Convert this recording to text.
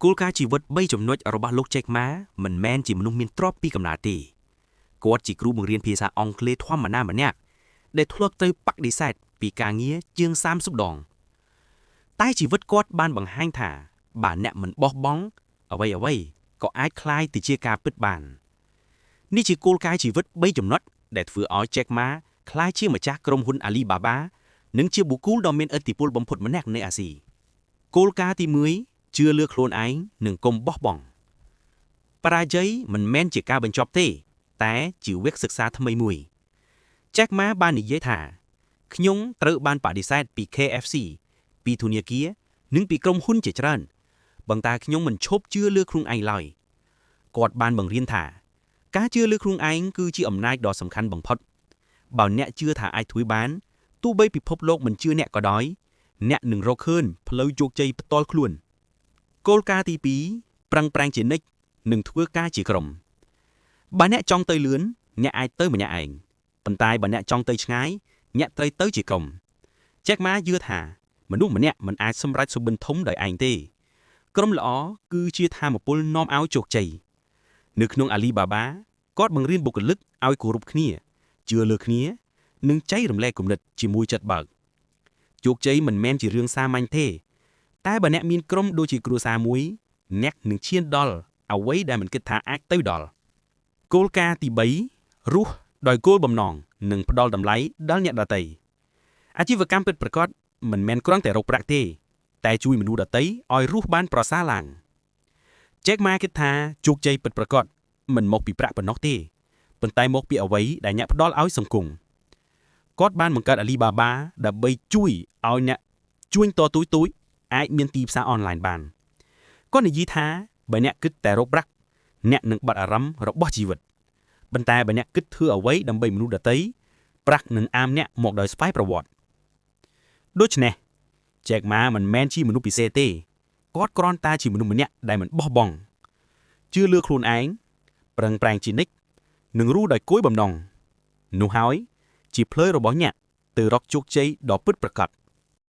គោលការណ៍ជីវិត3ចំណុចរបស់លោក Jack Ma មិនមែនជាមនុស្សមានទ្រព្យពីកំណើតទេគាត់ជាគ្រូបង្រៀនភាសាអង់គ្លេសធម្មតាម្នាក់ដែលធ្លាប់ត្រូវបដិសេធពីការងារជាង30ដងតែជីវិតគាត់បានបង្ហាញថាបើអ្នកមិនបោះបង់អ្វីៗក៏អាចคล้ายទៅជាការពិតបាននេះជាគោលការណ៍ជីវិត3ចំណុចដែលធ្វើឲ្យ Jack Ma คล้ายជាម្ចាស់ក្រុមហ៊ុន Alibaba និងជាបុគ្គលដ៏មានឥទ្ធិពលបំផុតម្នាក់នៅអាស៊ីគោលការណ៍ទី1ជឿលើខ្លួនឯងនិងកុំបោះបង់បរាជ័យមិនមែនជាការបញ្ចប់ទេតែជាវគ្គសិក្សាថ្មីមួយ Jack Ma បាននិយាយថាខ្ញុំត្រូវបានបដិសេធពី KFC ពីធនាគារនិងពីក្រុមហ៊ុនជាច្រើនប៉ុន្តែខ្ញុំមិនឈប់ជឿលើខ្លួនឯងឡើយគាត់បានបង្រៀនថាការជឿលើខ្លួនឯងគឺជាអំណាចដ៏សំខាន់បំផុតបើអ្នកជឿថាអាចធ្វើបានទោះបីពិភពលោកមិនជឿអ្នកក៏ដោយអ្នកនឹងរកឃើញផ្លូវជោគជ័យផ្ទាល់ខ្លួនគោលការណ៍ទី2ប្រឹងប្រែងជានិច្ចនិងធ្វើការជាក្រុមបើអ្នកចង់ទៅលឿនអ្នកអាចទៅម្នាក់ឯងប៉ុន្តែបើអ្នកចង់ទៅឆ្ងាយអ្នកត្រូវទៅជាក្រុម Jack Ma យល់ថាមនុស្សម្នាក់មិនអាចសម្រេចសុបិនធំដោយឯងទេក្រុមល្អគឺជាថាមពលនាំឲ្យជោគជ័យនៅក្នុង Alibaba គាត់បង្រៀនបុគ្គលិកឲ្យគោរពគ្នាជឿលើគ្នានិងចែករំលែកគំនិតជាមួយចិត្តបើកជោគជ័យមិនមែនជារឿងសាមញ្ញទេតែបើអ្នកមានក្រុមដូចជាគ្រួសារមួយអ្នកនឹងឈានដល់អ្វីដែលមិនគិតថាអាចទៅដល់គោលការណ៍ទី3រស់ដោយគោលបំណងនិងផ្ដល់តម្លៃដល់អ្នកដទៃអាជីវកម្មពិតប្រាកដមិនមែនគ្រាន់តែរកប្រាក់ទេតែជួយមនុស្សដទៃឲ្យរស់បានប្រសើរឡើង Jack Ma គិតថាជោគជ័យពិតប្រាកដមិនមកពីប្រាក់ប៉ុណ្ណោះទេប៉ុន្តែមកពីអ្វីដែលអ្នកផ្ដល់ឲ្យសង្គមគាត់បានបង្កើត Alibaba ដើម្បីជួយឲ្យអ្នកជួញតទូចអាចមានទីផ្សារអនឡាញបានគាត់និយាយថាបើអ្នកគិតតែរកប្រាក់អ្នកនឹងបាត់អារម្មណ៍របស់ជីវិតប៉ុន្តែបើអ្នកគិតធ្វើអ្វីដើម្បីមនុស្សដទៃប្រាក់នឹងអាមអ្នកមកដោយស្វ័យប្រវត្តិដូច្នេះ Jack Ma មិនមែនជាមនុស្សពិសេសទេគាត់គ្រាន់តែជាមនុស្សម្នាក់ដែលមិនបោះបង់ជឿលើខ្លួនឯងប្រឹងប្រែងជានិច្ចនិងរស់ដោយគោលបំណងនោះហើយជាផ្លូវរបស់អ្នកទៅរកជោគជ័យដ៏ពិតប្រាកដ